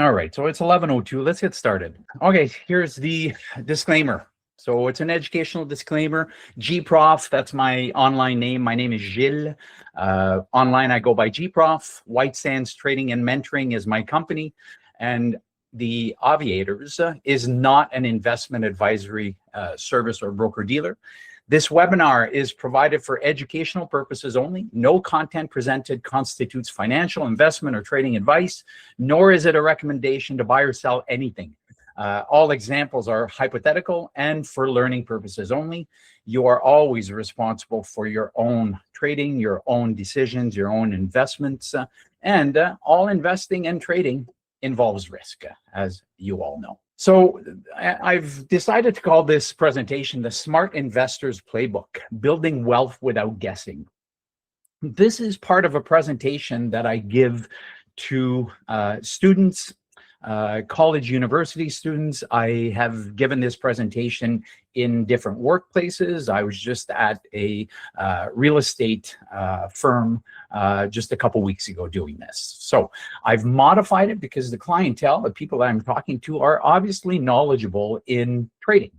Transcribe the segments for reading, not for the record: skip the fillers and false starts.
All right, so it's 11:02. Let's get started. Okay, here's the disclaimer. So it's an educational disclaimer. GProf, that's my online name. My name is Gilles. Online, I go by GProf. White Sands Trading and Mentoring is my company. And the Aviators is not an investment advisory service or broker-dealer. This webinar is provided for educational purposes only. No content presented constitutes financial, investment, or trading advice, nor is it a recommendation to buy or sell anything. All examples are hypothetical and for learning purposes only. You are always responsible for your own trading, your own decisions, your own investments, and all investing and trading involves risk, as you all know. So I've decided to call this presentation the Smart Investor's Playbook, Building Wealth Without Guessing. This is part of a presentation that I give to students, college university students. I have given this presentation in different workplaces. I was just at a real estate firm just a couple weeks ago doing this. So I've modified it because the clientele, the people that I'm talking to, are obviously knowledgeable in trading.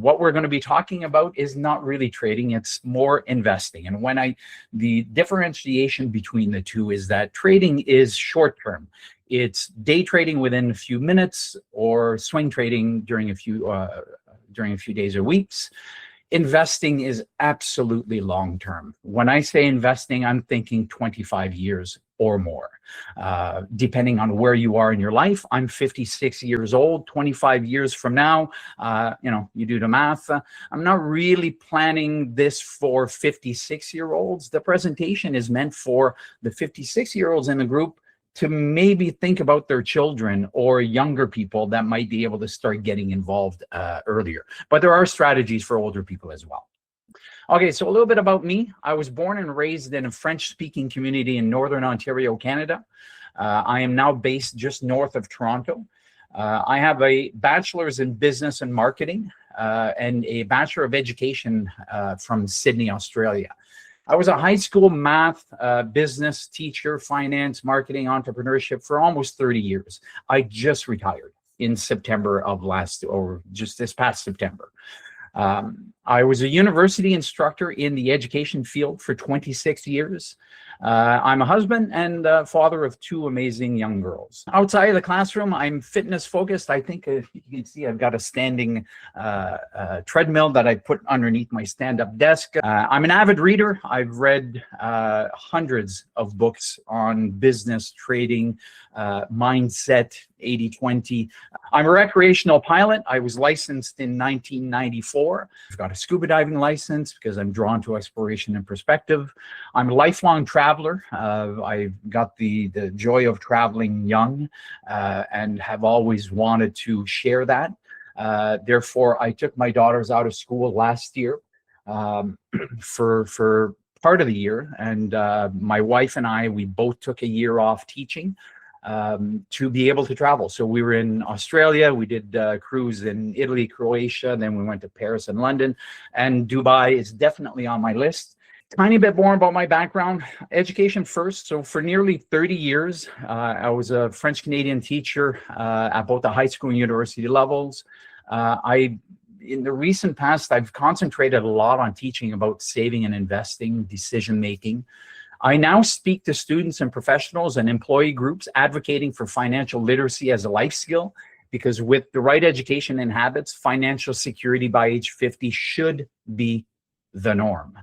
What we're going to be talking about is not really trading, it's more investing. And the differentiation between the two is that trading is short-term. It's day trading within a few minutes or swing trading during a few days or weeks. Investing is absolutely long-term. When I say investing, I'm thinking 25 years or more, depending on where you are in your life. I'm 56 years old. 25 years from now, you do the math. I'm not really planning this for 56-year-olds. The presentation is meant for the 56-year-olds in the group to maybe think about their children or younger people that might be able to start getting involved earlier. But there are strategies for older people as well. Okay, so a little bit about me. I was born and raised in a French-speaking community in Northern Ontario, Canada. I am now based just north of Toronto. I have a bachelor's in business and marketing and a bachelor of education from Sydney, Australia. I was a high school math, business teacher, finance, marketing, entrepreneurship for almost 30 years. I just retired in September of just this past September. I was a university instructor in the education field for 26 years. I'm a husband and father of 2 amazing young girls. Outside of the classroom, I'm fitness focused. I think you can see I've got a standing treadmill that I put underneath my stand-up desk. I'm an avid reader. I've read hundreds of books on business, trading, mindset, 80-20. I'm a recreational pilot. I was licensed in 1994. I've got a scuba diving license because I'm drawn to exploration and perspective. I'm a lifelong traveler. I got the joy of traveling young and have always wanted to share that. Therefore, I took my daughters out of school last year for part of the year. And my wife and we both took a year off teaching to be able to travel. So we were in Australia, we did a cruise in Italy, Croatia, then we went to Paris and London, and Dubai is definitely on my list. Tiny bit more about my background. Education first. So for nearly 30 years, I was a French-Canadian teacher at both the high school and university levels. In the recent past, I've concentrated a lot on teaching about saving and investing, decision-making. I now speak to students and professionals and employee groups advocating for financial literacy as a life skill, because with the right education and habits, financial security by age 50 should be the norm.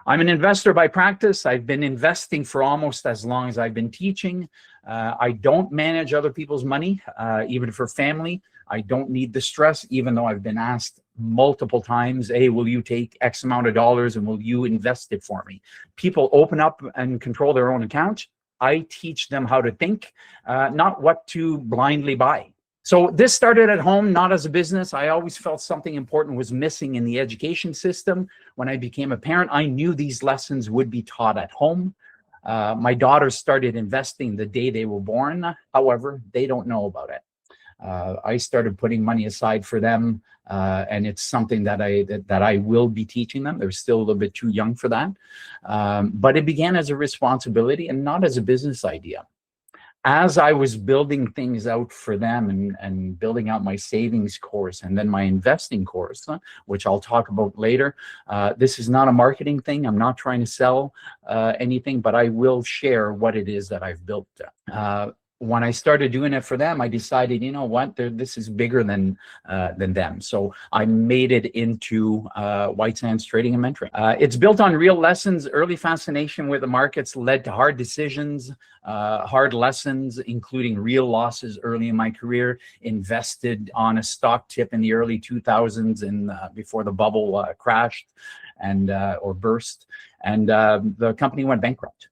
I'm an investor by practice. I've been investing for almost as long as I've been teaching. I don't manage other people's money, even for family. I don't need the stress, even though I've been asked multiple times, hey, will you take X amount of dollars and will you invest it for me? People open up and control their own account. I teach them how to think, not what to blindly buy. So this started at home, not as a business. I always felt something important was missing in the education system. When I became a parent, I knew these lessons would be taught at home. My daughters started investing the day they were born. However, they don't know about it. I started putting money aside for them, and it's something that I will be teaching them. They're still a little bit too young for that, but it began as a responsibility and not as a business idea. as I was building things out for them and building out my savings course and then my investing course, which I'll talk about later, this is not a marketing thing. I'm not trying to sell anything, but I will share what it is that I've built. When I started doing it for them, I decided, you know what, this is bigger than them. So I made it into White Sands Trading and Mentoring. It's built on real lessons. Early fascination with the markets led to hard decisions, hard lessons, including real losses early in my career. Invested on a stock tip in the early 2000s and before the bubble crashed and or burst, and the company went bankrupt.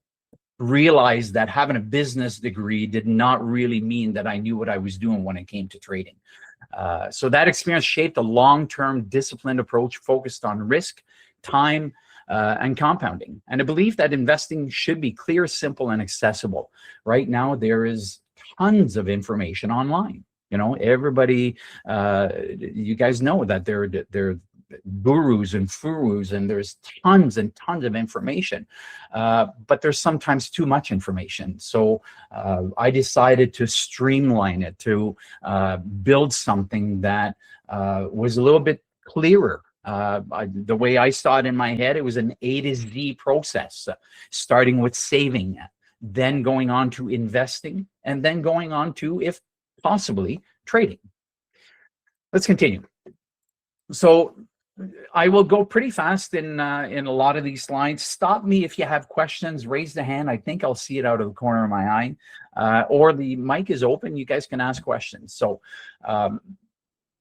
Realized that having a business degree did not really mean that I knew what I was doing when it came to trading. So that experience shaped a long-term disciplined approach focused on risk, time, and compounding, and a belief that investing should be clear, simple, and accessible. Right now, there is tons of information online. You know, everybody, you guys know that they're gurus and furus, and there's tons and tons of information, but there's sometimes too much information. So I decided to streamline it, to build something that was a little bit clearer. The way I saw it in my head, it was an A to Z process, starting with saving, then going on to investing, and then going on to, if possibly, trading. Let's continue. So I will go pretty fast in a lot of these slides. Stop me if you have questions. Raise the hand. I think I'll see it out of the corner of my eye, or the mic is open. You guys can ask questions. So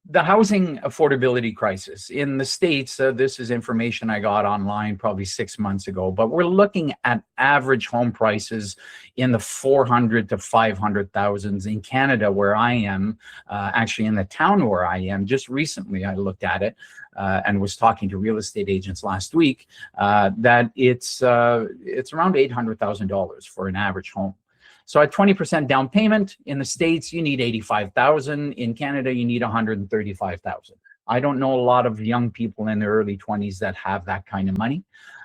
the housing affordability crisis in the States, this is information I got online probably 6 months ago, but we're looking at average home prices in the 400 to 500,000s. In Canada, where I am, actually in the town where I am, just recently I looked at it and was talking to real estate agents last week, that it's around $800,000 for an average home. So at 20% down payment in the States, you need 85,000. In Canada, you need 135,000. I don't know a lot of young people in their early 20s that have that kind of money.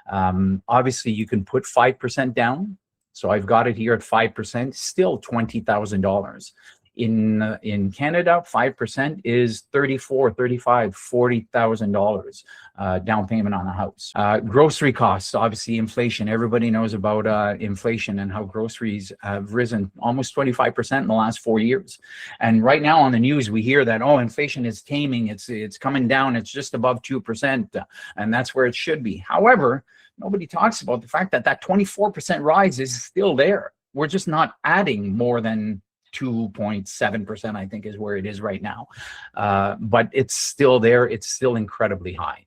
Obviously, you can put 5% down. So I've got it here at 5%, still $20,000. In Canada, 5% is $34,000, $35,000, $40,000 down payment on a house. Grocery costs, obviously inflation. Everybody knows about inflation and how groceries have risen almost 25% in the last 4 years. And right now on the news, we hear that, oh, inflation is taming. It's coming down. It's just above 2%, and that's where it should be. However, nobody talks about the fact that that 24% rise is still there. We're just not adding more than 2.7%, I think, is where it is right now. But it's still there. It's still incredibly high.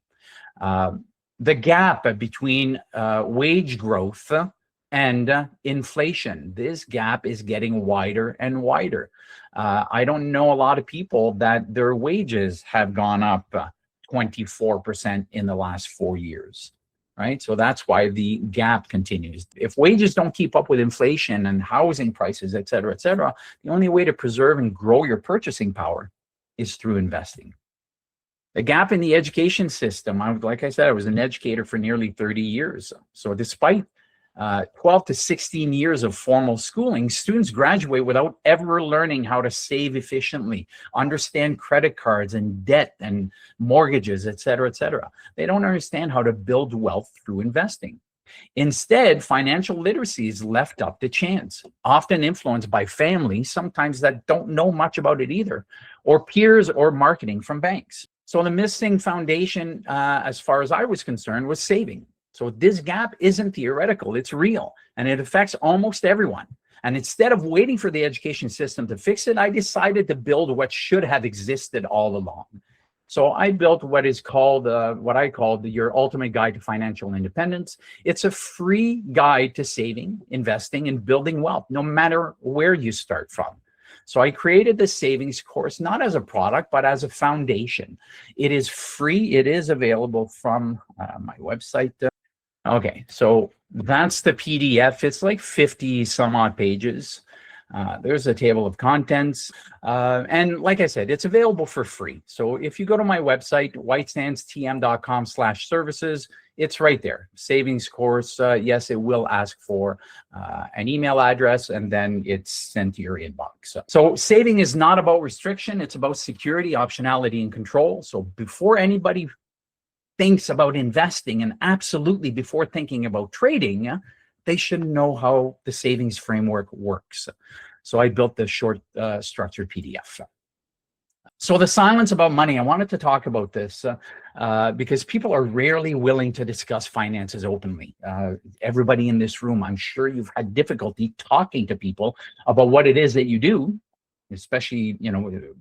The gap between wage growth and inflation, this gap is getting wider and wider. I don't know a lot of people that their wages have gone up 24% in the last 4 years. Right? So that's why the gap continues. If wages don't keep up with inflation and housing prices, et cetera, the only way to preserve and grow your purchasing power is through investing. The gap in the education system, like I said, I was an educator for nearly 30 years. So despite 12 to 16 years of formal schooling, students graduate without ever learning how to save efficiently, understand credit cards and debt and mortgages, et cetera, They don't understand how to build wealth through investing. Instead, financial literacy is left up to chance, often influenced by family, sometimes that don't know much about it either, or peers or marketing from banks. So the missing foundation, as far as I was concerned, was saving. So this gap isn't theoretical, it's real, and it affects almost everyone. And instead of waiting for the education system to fix it, I decided to build what should have existed all along. So I built what is called, what I called your ultimate guide to financial independence. It's a free guide to saving, investing, and building wealth, no matter where you start from. So I created the savings course, not as a product, but as a foundation. It is free. It is available from my website. Okay, so that's the PDF. It's like 50 some odd pages. There's a table of contents. And like I said, it's available for free. So if you go to my website, whitesandstm.com/services, it's right there. Savings course. Yes, it will ask for an email address, and then it's sent to your inbox. So saving is not about restriction. It's about security, optionality, and control. So before anybody thinks about investing, and absolutely before thinking about trading, they should know how the savings framework works. So I built this short structured PDF. So the silence about money, I wanted to talk about this because people are rarely willing to discuss finances openly. Everybody in this room, I'm sure you've had difficulty talking to people about what it is that you do, especially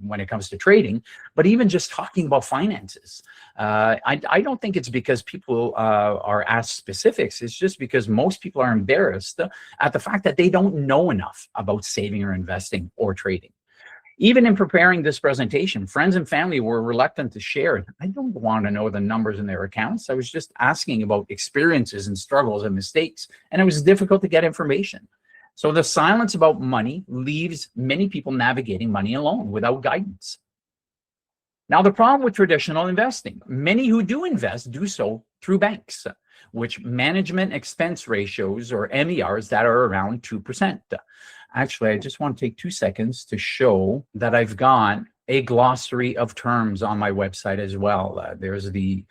when it comes to trading, but even just talking about finances. I don't think it's because people are asked specifics. It's just because most people are embarrassed at the fact that they don't know enough about saving or investing or trading. Even in preparing this presentation, friends and family were reluctant to share. I don't want to know the numbers in their accounts. I was just asking about experiences and struggles and mistakes, and it was difficult to get information. So the silence about money leaves many people navigating money alone without guidance. Now, the problem with traditional investing, many who do invest do so through banks, which management expense ratios, or MERs, that are around 2%. Actually, I just want to take 2 seconds to show that I've got a glossary of terms on my website as well. There's the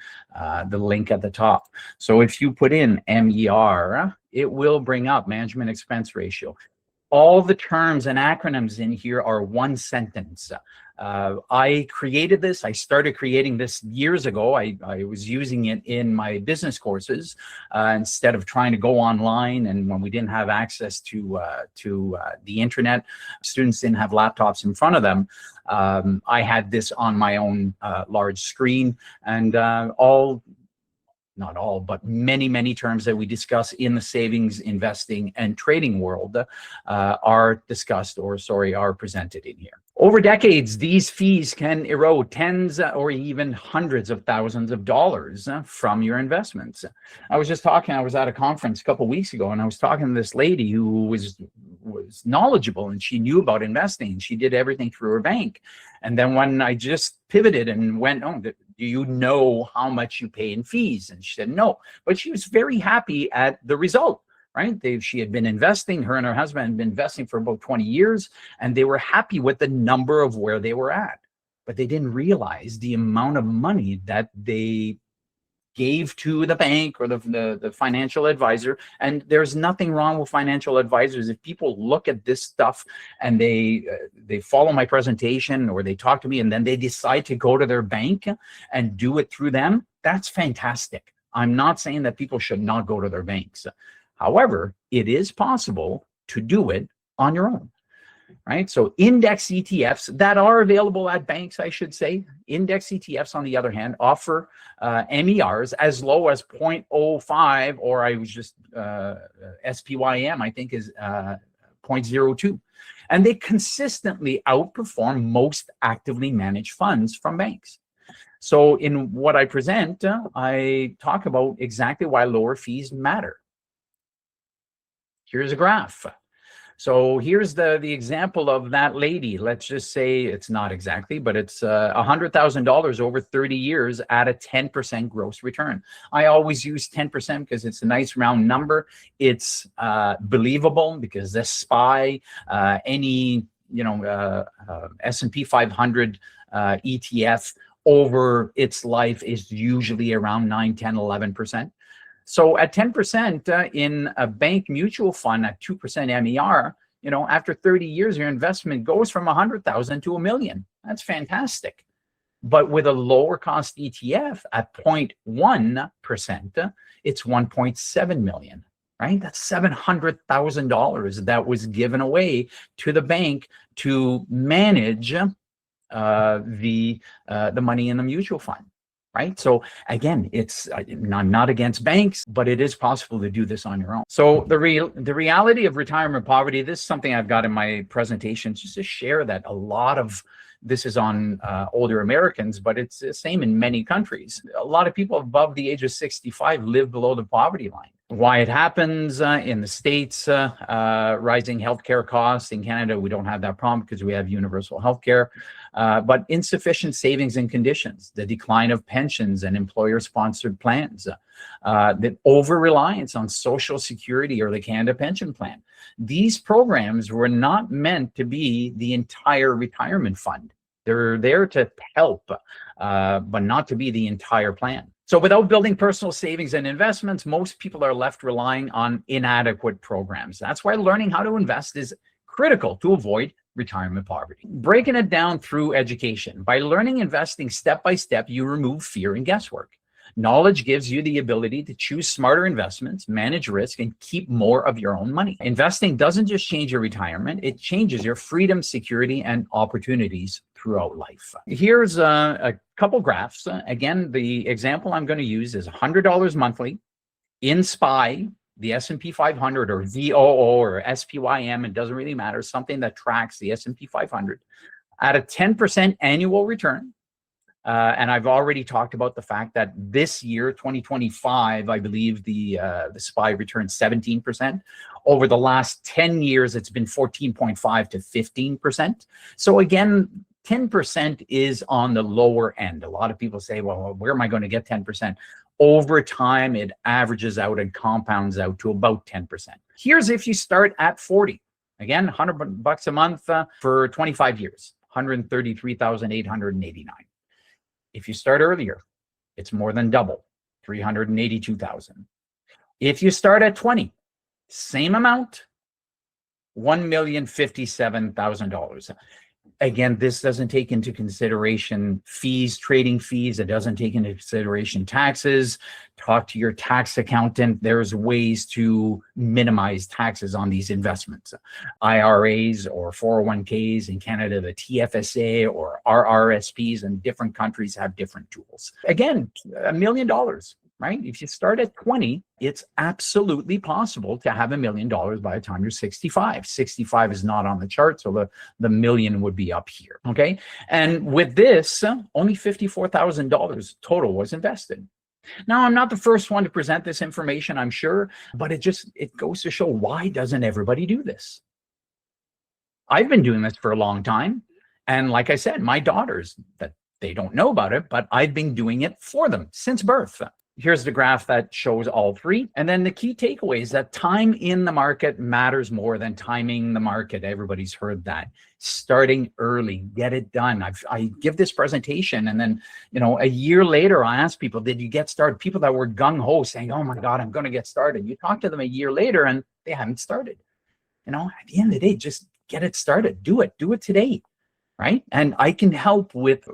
link at the top. So if you put in MER, it will bring up management expense ratio. All the terms and acronyms in here are one sentence. I created this. I started creating this years ago. I was using it in my business courses instead of trying to go online. And when we didn't have access to the internet, students didn't have laptops in front of them. I had this on my own large screen, and not all, but many terms that we discuss in the savings, investing, and trading world are discussed, or are presented in here. Over decades, these fees can erode tens or even hundreds of thousands of dollars from your investments. I was at a conference a couple of weeks ago, and I was talking to this lady who was knowledgeable, and she knew about investing. She did everything through her bank. And then when I just pivoted and went, "Oh, do you know how much you pay in fees?" And she said, "No," but she was very happy at the result, right? She had been investing, her and her husband had been investing for about 20 years, and they were happy with the number of where they were at. But they didn't realize the amount of money that they gave to the bank or the financial advisor. And there's nothing wrong with financial advisors. If people look at this stuff and they follow my presentation, or they talk to me and then they decide to go to their bank and do it through them, that's fantastic. I'm not saying that people should not go to their banks. However, it is possible to do it on your own. Right? So index ETFs that are available at banks, I should say, index ETFs, on the other hand, offer MERs as low as 0.05, or I was just SPYM, I think, is 0.02. And they consistently outperform most actively managed funds from banks. So in what I present, I talk about exactly why lower fees matter. Here's a graph. So here's the example of that lady. Let's just say it's not exactly, but it's $100,000 over 30 years at a 10% gross return. I always use 10% because it's a nice round number. It's believable because the SPY, any S&P 500 ETF over its life is usually around 9, 10, 11%. So at 10% in a bank mutual fund at 2% MER, after 30 years, your investment goes from 100,000 to $1 million. That's fantastic. But with a lower cost ETF at 0.1%, it's 1.7 million, right? That's $700,000 that was given away to the bank to manage the money in the mutual fund. Right. So again, I'm not against banks, but it is possible to do this on your own. So the reality of retirement poverty, this is something I've got in my presentation, just to share that a lot of this is on older Americans, but it's the same in many countries. A lot of people above the age of 65 live below the poverty line. why it happens in the States, rising healthcare costs. In Canada, we don't have that problem because we have universal healthcare, but insufficient savings and conditions, the decline of pensions and employer-sponsored plans, the over-reliance on Social Security or the Canada Pension Plan. These programs were not meant to be the entire retirement fund. They're there to help, but not to be the entire plan. So without building personal savings and investments, most people are left relying on inadequate programs. That's why learning how to invest is critical to avoid retirement poverty. Breaking it down through education. By learning investing step by step, you remove fear and guesswork. Knowledge gives you the ability to choose smarter investments, manage risk, and keep more of your own money. Investing doesn't just change your retirement, it changes your freedom, security, and opportunities throughout life. Here's a couple graphs. Again, the example I'm going to use is $100 monthly in SPY, the S&P 500 or VOO or SPYM, it doesn't really matter, something that tracks the S&P 500 at a 10% annual return. And I've already talked about the fact that this year, 2025, I believe the SPY returned 17%. Over the last 10 years, it's been 14.5 to 15%. So again, 10% is on the lower end. A lot of people say, well, where am I going to get 10%? Over time, it averages out and compounds out to about 10%. Here's if you start at 40. Again, $100 a month for 25 years, 133,889. If you start earlier, it's more than double, 382,000. If you start at 20, same amount, $1,057,000. Again, this doesn't take into consideration fees, trading fees. It doesn't take into consideration taxes. Talk to your tax accountant. There's ways to minimize taxes on these investments. IRAs or 401ks in Canada, the TFSA or RRSPs in different countries have different tools. Again, $1 million. Right? If you start at 20, it's absolutely possible to have $1 million by the time you're 65. 65 is not on the chart, so the million would be up here. Okay. And with this, only $54,000 total was invested. Now, I'm not the first one to present this information, I'm sure, but it goes to show, why doesn't everybody do this? I've been doing this for a long time. And like I said, my daughters, that they don't know about it, but I've been doing it for them since birth. Here's the graph that shows all three. And then the key takeaway is that time in the market matters more than timing the market. Everybody's heard that. Starting early, get it done. I give this presentation, and then, a year later, I ask people, did you get started? People that were gung-ho saying, oh my God, I'm going to get started. You talk to them a year later and they haven't started. At the end of the day, just get it started. Do it today. Right? And I can help with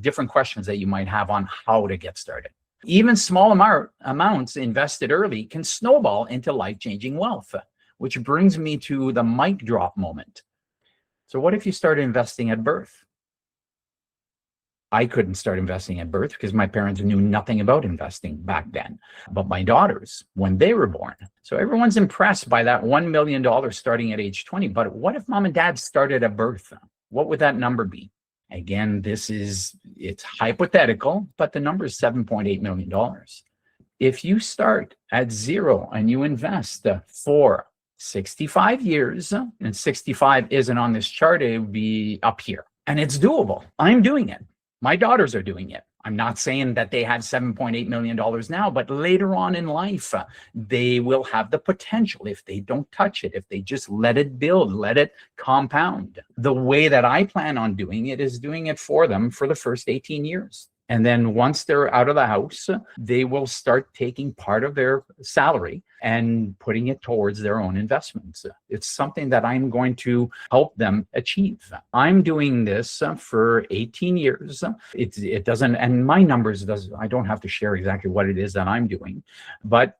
different questions that you might have on how to get started. Even small amounts invested early can snowball into life-changing wealth, which brings me to the mic drop moment. So what if you started investing at birth? I couldn't start investing at birth because my parents knew nothing about investing back then, but my daughters, when they were born. So everyone's impressed by that $1 million starting at age 20, but what if mom and dad started at birth? What would that number be? Again, it's hypothetical, but the number is $7.8 million. If you start at zero and you invest for 65 years, and 65 isn't on this chart, it would be up here. And it's doable. I'm doing it. My daughters are doing it. I'm not saying that they have $7.8 million now, but later on in life, they will have the potential if they don't touch it, if they just let it build, let it compound. The way that I plan on doing it is doing it for them for the first 18 years. And then once they're out of the house, they will start taking part of their salary and putting it towards their own investments. It's something that I'm going to help them achieve. I'm doing this for 18 years. It doesn't, and my numbers I don't have to share exactly what it is that I'm doing, but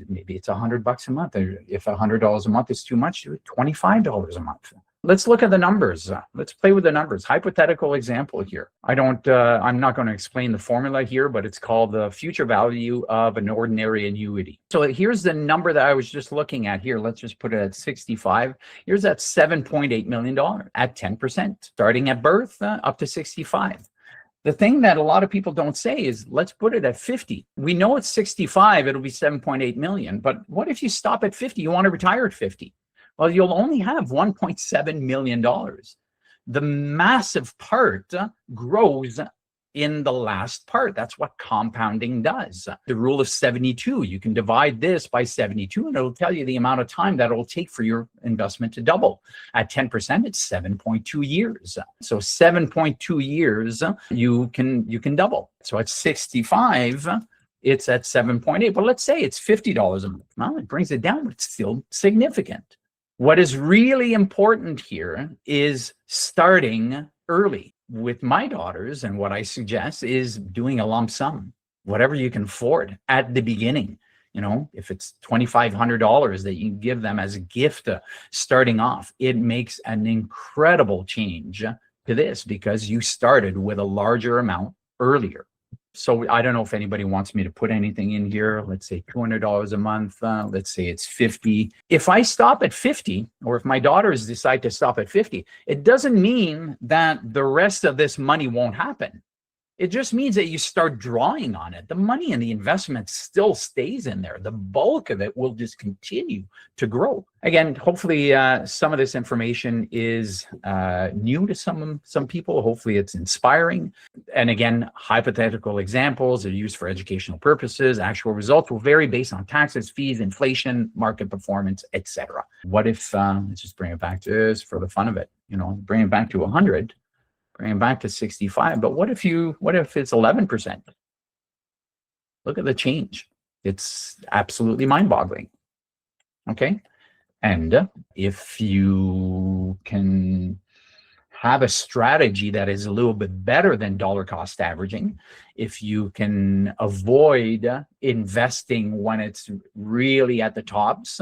maybe it's $100 a month. If $100 a month is too much, do it $25 a month. Let's look at the numbers. Let's play with the numbers. Hypothetical example here. I'm not going to explain the formula here, but it's called the future value of an ordinary annuity. So here's the number that I was just looking at here. Let's just put it at 65. Here's that $7.8 million at 10%, starting at birth up to 65. The thing that a lot of people don't say is, let's put it at 50. We know it's 65, it'll be 7.8 million. But what if you stop at 50? You want to retire at 50? Well, you'll only have $1.7 million. The massive part grows in the last part. That's what compounding does. The rule of 72, you can divide this by 72 and it'll tell you the amount of time that it'll take for your investment to double. At 10%, it's 7.2 years. So 7.2 years, you can double. So at 65, it's at 7.8. But let's say it's $50 a month. Well, it brings it down, but it's still significant. What is really important here is starting early. With my daughters, and what I suggest is doing a lump sum, whatever you can afford at the beginning. You know, if it's $2,500 that you give them as a gift starting off, it makes an incredible change to this because you started with a larger amount earlier. So I don't know if anybody wants me to put anything in here. Let's say $200 a month. Let's say it's 50. If I stop at 50, or if my daughters decide to stop at 50, it doesn't mean that the rest of this money won't happen. It just means that you start drawing on it. The money in the investment still stays in there. The bulk of it will just continue to grow. Again, hopefully some of this information is new to some people. Hopefully it's inspiring. And again, hypothetical examples are used for educational purposes. Actual results will vary based on taxes, fees, inflation, market performance, etc. What if, let's just bring it back to this for the fun of it, you know, bring it back to 100. Bring it back to 65. But what if it's 11%? Look at the change. It's absolutely mind-boggling. Okay. And if you can have a strategy that is a little bit better than dollar cost averaging, if you can avoid investing when it's really at the tops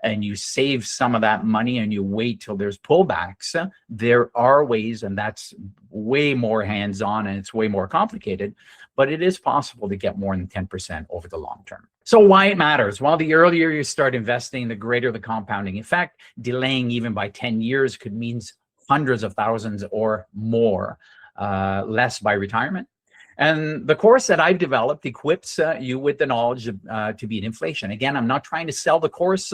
and you save some of that money and you wait till there's pullbacks, there are ways, and that's way more hands-on and it's way more complicated, but it is possible to get more than 10% over the long term. So why it matters? Well, the earlier you start investing, the greater the compounding effect. Delaying even by 10 years could mean hundreds of thousands or more less by retirement. And the course that I've developed equips you with the knowledge to beat inflation. Again, I'm not trying to sell the course.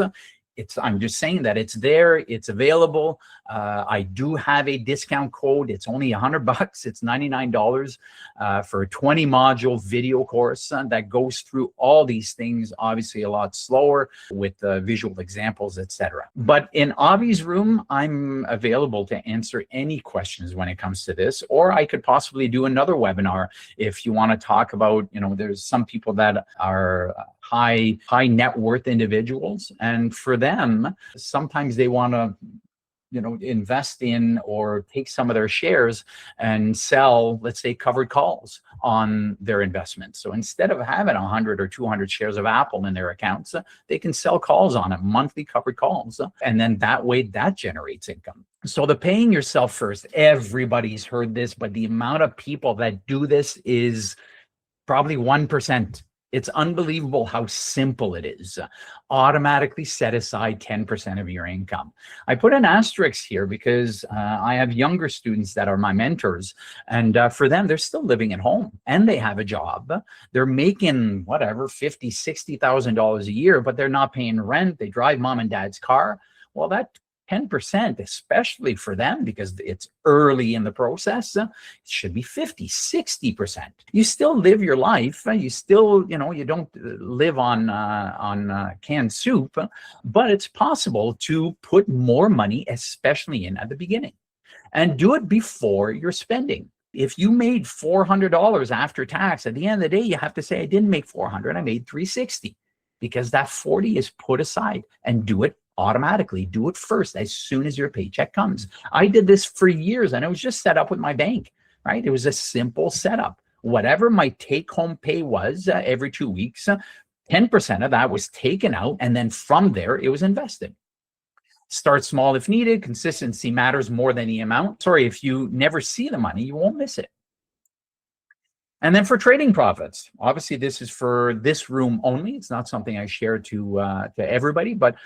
I'm just saying that it's there, it's available. I do have a discount code. It's only $100. It's $99 for a 20 module video course that goes through all these things, obviously a lot slower with visual examples, etc. But in Avi's room, I'm available to answer any questions when it comes to this, or I could possibly do another webinar if you want to talk about, you know, there's some people that are high net worth individuals, and for them, sometimes they want to, you know, invest in or take some of their shares and sell, let's say, covered calls on their investments. So instead of having 100 or 200 shares of Apple in their accounts, they can sell calls on it, monthly covered calls, and then that way that generates income. So the paying yourself first, everybody's heard this, but the amount of people that do this is probably 1%. It's unbelievable how simple it is. Automatically set aside 10% of your income. I put an asterisk here because I have younger students that are my mentors, and for them, they're still living at home and they have a job. They're making whatever, $50,000, $60,000 a year, but they're not paying rent. They drive mom and dad's car. Well, that 10%, especially for them, because it's early in the process, it should be 50, 60%. You still live your life. You still, you know, you don't live on canned soup, but it's possible to put more money, especially in at the beginning, and do it before you're spending. If you made $400 after tax, at the end of the day, you have to say, I didn't make 400, I made 360, because that 40 is put aside, and do it automatically. Do it first as soon as your paycheck comes. I did this for years, and it was just set up with my bank, right? It was a simple setup. Whatever my take-home pay was every 2 weeks, 10% of that was taken out, and then from there, it was invested. Start small if needed. Consistency matters more than the amount. Sorry, if you never see the money, you won't miss it. And then for trading profits, obviously this is for this room only. It's not something I share to everybody, but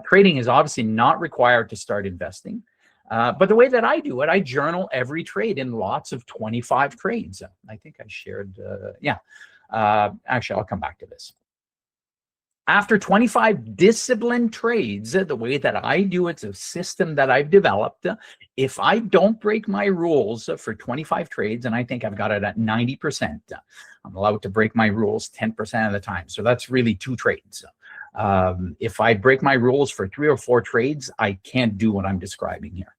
trading is obviously not required to start investing. But the way that I do it, I journal every trade in lots of 25 trades. I think I shared, yeah. Actually, I'll come back to this. After 25 disciplined trades, the way that I do it's a system that I've developed. If I don't break my rules for 25 trades, and I think I've got it at 90%, I'm allowed to break my rules 10% of the time. So that's really 2 trades. If I break my rules for 3 or 4 trades, I can't do what I'm describing here.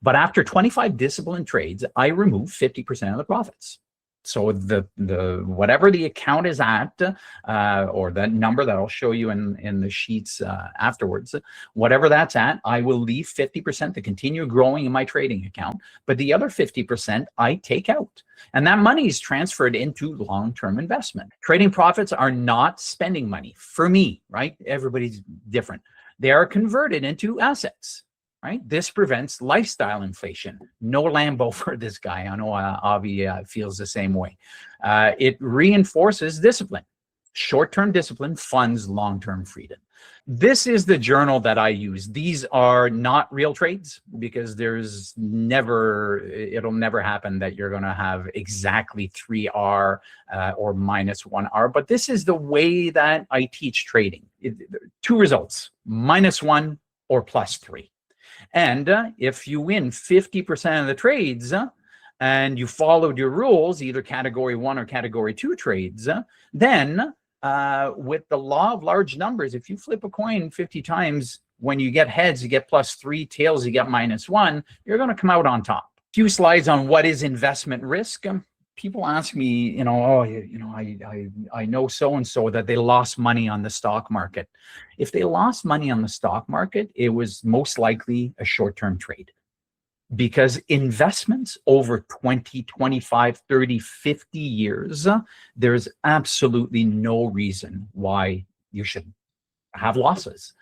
But after 25 disciplined trades, I remove 50% of the profits. So the whatever the account is at, or the number that I'll show you in the sheets afterwards, whatever that's at, I will leave 50% to continue growing in my trading account. But the other 50% I take out. And that money is transferred into long-term investment. Trading profits are not spending money for me, right? Everybody's different. They are converted into assets. Right? This prevents lifestyle inflation. No Lambo for this guy. I know Avi feels the same way. It reinforces discipline. Short-term discipline funds long-term freedom. This is the journal that I use. These are not real trades because it'll never happen that you're going to have exactly 3R or -1R. But this is the way that I teach trading. 2 results, -1 or +3. And if you win 50% of the trades and you followed your rules, either category 1 or category 2 trades, then with the law of large numbers, if you flip a coin 50 times, when you get heads, you get +3, tails, you get -1, you're going to come out on top. A few slides on what is investment risk. People ask me, I know so-and-so that they lost money on the stock market. If they lost money on the stock market, it was most likely a short-term trade. Because investments over 20, 25, 30, 50 years, there's absolutely no reason why you should have losses.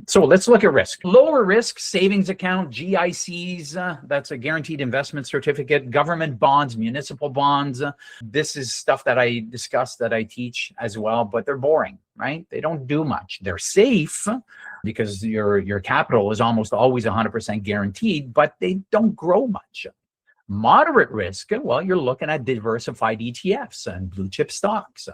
So let's look at risk. Lower risk savings account, GICs, that's a guaranteed investment certificate, government bonds, municipal bonds. This is stuff that I discuss, that I teach as well, but they're boring, right? They don't do much. They're safe because your capital is almost always 100% guaranteed, but they don't grow much. Moderate risk, well, you're looking at diversified ETFs and blue chip stocks.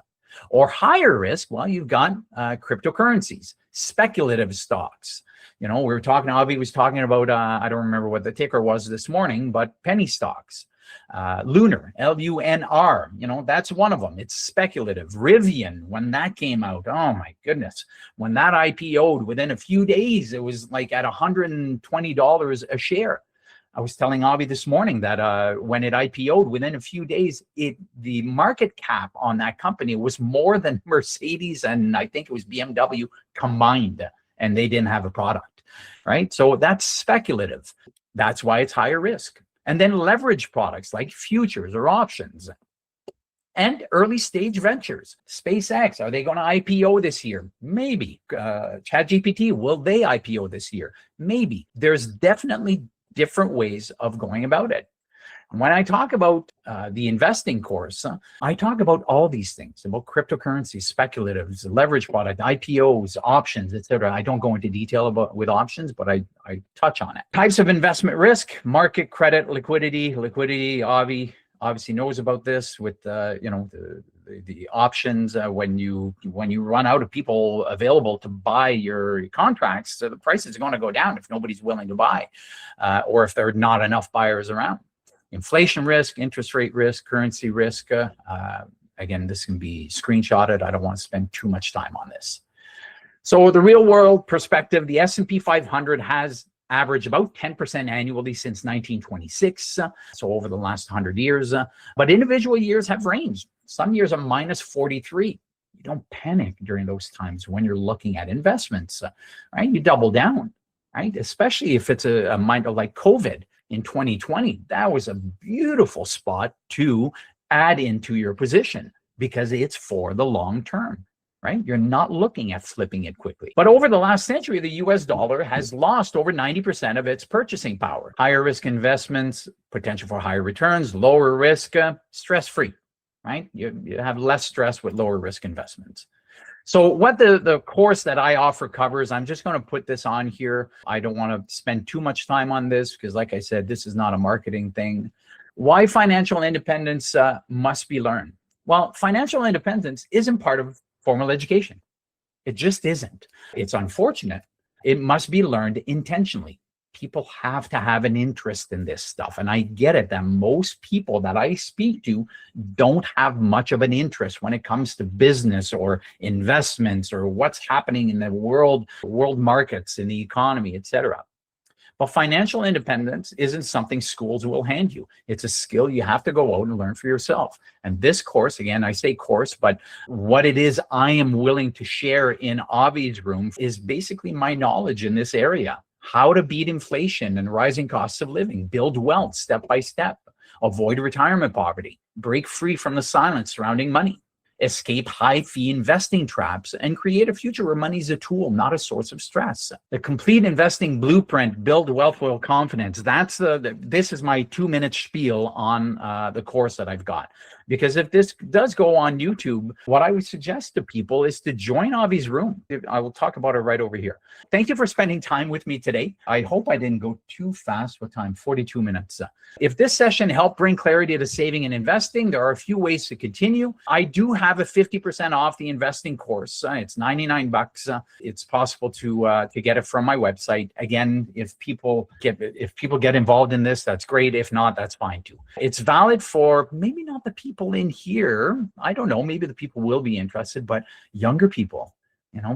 Or higher risk, well, you've got cryptocurrencies, speculative stocks. We were talking, Avi was talking about, I don't remember what the ticker was this morning, but penny stocks. Lunar, LUNR, that's one of them. It's speculative. Rivian, when that came out, oh my goodness. When that IPO'd, within a few days, it was like at $120 a share. I was telling Avi this morning that when it IPO'd, within a few days, the market cap on that company was more than Mercedes and I think it was BMW combined, and they didn't have a product, right? So that's speculative. That's why it's higher risk. And then leverage products like futures or options. And early stage ventures. SpaceX, are they going to IPO this year? Maybe. ChatGPT, will they IPO this year? Maybe. There's definitely different ways of going about it. When I talk about the investing course, I talk about all these things, about cryptocurrencies, speculatives, leverage product, IPOs, options, etc. I don't go into detail with options, but I touch on it. Types of investment risk: market, credit, liquidity. Liquidity, Avi obviously knows about this with the options. When you run out of people available to buy your contracts, so the prices are going to go down if nobody's willing to buy, or if there are not enough buyers around. Inflation risk, interest rate risk, currency risk. Again, this can be screenshotted. I don't want to spend too much time on this. So the real world perspective, the S&P 500 has averaged about 10% annually since 1926. So over the last 100 years, but individual years have ranged. Some years are -43. You don't panic during those times when you're looking at investments, right? You double down, right? Especially if it's a mind like COVID in 2020, that was a beautiful spot to add into your position because it's for the long term, right? You're not looking at flipping it quickly. But over the last century, the US dollar has lost over 90% of its purchasing power. Higher risk investments, potential for higher returns, lower risk, stress-free, right? You have less stress with lower risk investments. So what the course that I offer covers, I'm just going to put this on here. I don't want to spend too much time on this because, like I said, this is not a marketing thing. Why financial independence must be learned. Well, financial independence isn't part of formal education. It just isn't. It's unfortunate. It must be learned intentionally. People have to have an interest in this stuff. And I get it that most people that I speak to don't have much of an interest when it comes to business or investments or what's happening in the world markets, in the economy, etc. But financial independence isn't something schools will hand you. It's a skill you have to go out and learn for yourself. And this course, again, I say course, but what it is I am willing to share in Avi's room is basically my knowledge in this area. How to beat inflation and rising costs of living, build wealth step by step, avoid retirement poverty, break free from the silence surrounding money, escape high-fee investing traps, and create a future where money is a tool, not a source of stress. The complete investing blueprint, build wealth with confidence. This is my 2-minute spiel on the course that I've got. Because if this does go on YouTube, what I would suggest to people is to join Avi's room. I will talk about it right over here. Thank you for spending time with me today. I hope I didn't go too fast with time, 42 minutes. If this session helped bring clarity to saving and investing, there are a few ways to continue. I do have a 50% off the investing course. It's 99 bucks. It's possible to get it from my website. Again, if people get involved in this, that's great. If not, that's fine too. It's valid for maybe not the people in here. I don't know, maybe the people will be interested, but younger people,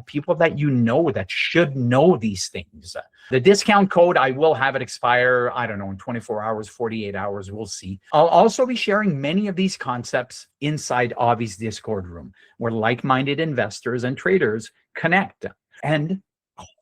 people that that should know these things. The discount code, I will have it expire, I don't know, in 24 hours, 48 hours, we'll see. I'll also be sharing many of these concepts inside Avi's Discord room, where like-minded investors and traders connect. And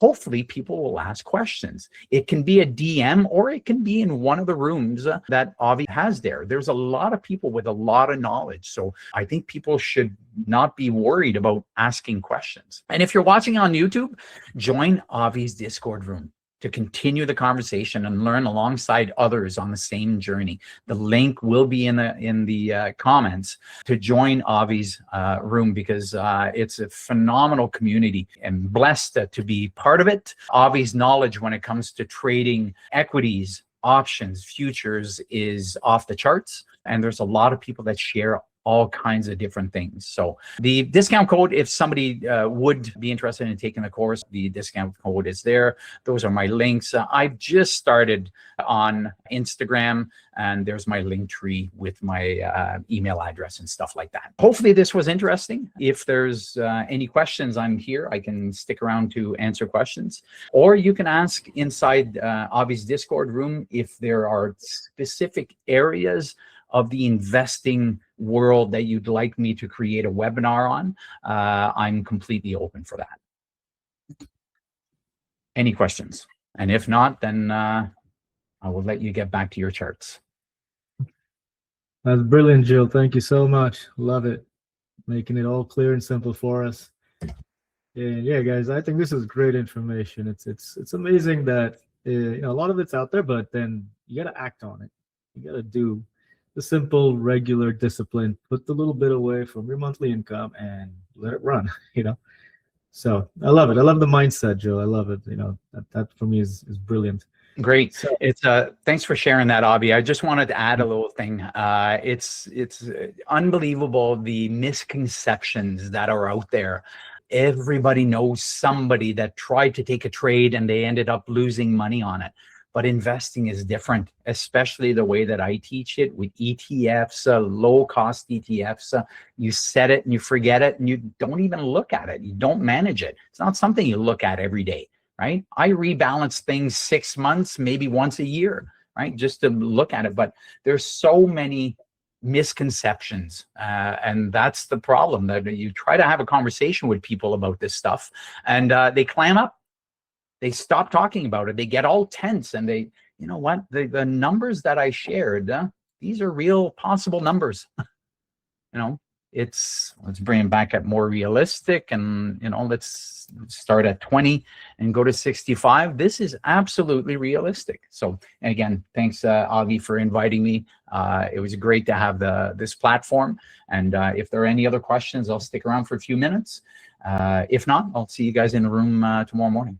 hopefully people will ask questions. It can be a DM or it can be in one of the rooms that Avi has there. There's a lot of people with a lot of knowledge. So I think people should not be worried about asking questions. And if you're watching on YouTube, join Avi's Discord room to continue the conversation and learn alongside others on the same journey. The link will be in the comments to join Avi's room, because it's a phenomenal community and blessed to be part of it. Avi's knowledge when it comes to trading equities, options, futures is off the charts. And there's a lot of people that share all kinds of different things. So the discount code, if somebody would be interested in taking the course, the discount code is there. Those are my links. I've just started on Instagram, and there's my link tree with my email address and stuff like that. Hopefully this was interesting. If there's any questions, I'm here. I can stick around to answer questions, or you can ask inside Avi's Discord room if there are specific areas of the investing world that you'd like me to create a webinar on. I'm completely open for that. Any questions? And if not, then I will let you get back to your charts. That's brilliant, Jill. Thank you so much. Love it. Making it all clear and simple for us. And yeah, guys, I think this is great information. It's amazing that a lot of it's out there, but then you got to act on it. You got to do the simple, regular discipline. Put the little bit away from your monthly income and let it run. So I love it. I love the mindset, Jill. I love it. That for me is brilliant. Great. So, it's thanks for sharing that, Avi. I just wanted to add a little thing. It's unbelievable the misconceptions that are out there. Everybody knows somebody that tried to take a trade and they ended up losing money on it. But investing is different, especially the way that I teach it with ETFs, low-cost ETFs. You set it and you forget it, and you don't even look at it. You don't manage it. It's not something you look at every day, right? I rebalance things 6 months, maybe once a year, right? Just to look at it. But there's so many misconceptions, and that's the problem. That you try to have a conversation with people about this stuff, and they clam up. They stop talking about it. They get all tense, and they, the numbers that I shared, these are real possible numbers. Let's bring it back at more realistic, and let's start at 20 and go to 65. This is absolutely realistic. So again, thanks Avi for inviting me. It was great to have this platform, and if there are any other questions, I'll stick around for a few minutes. If not, I'll see you guys in the room tomorrow morning.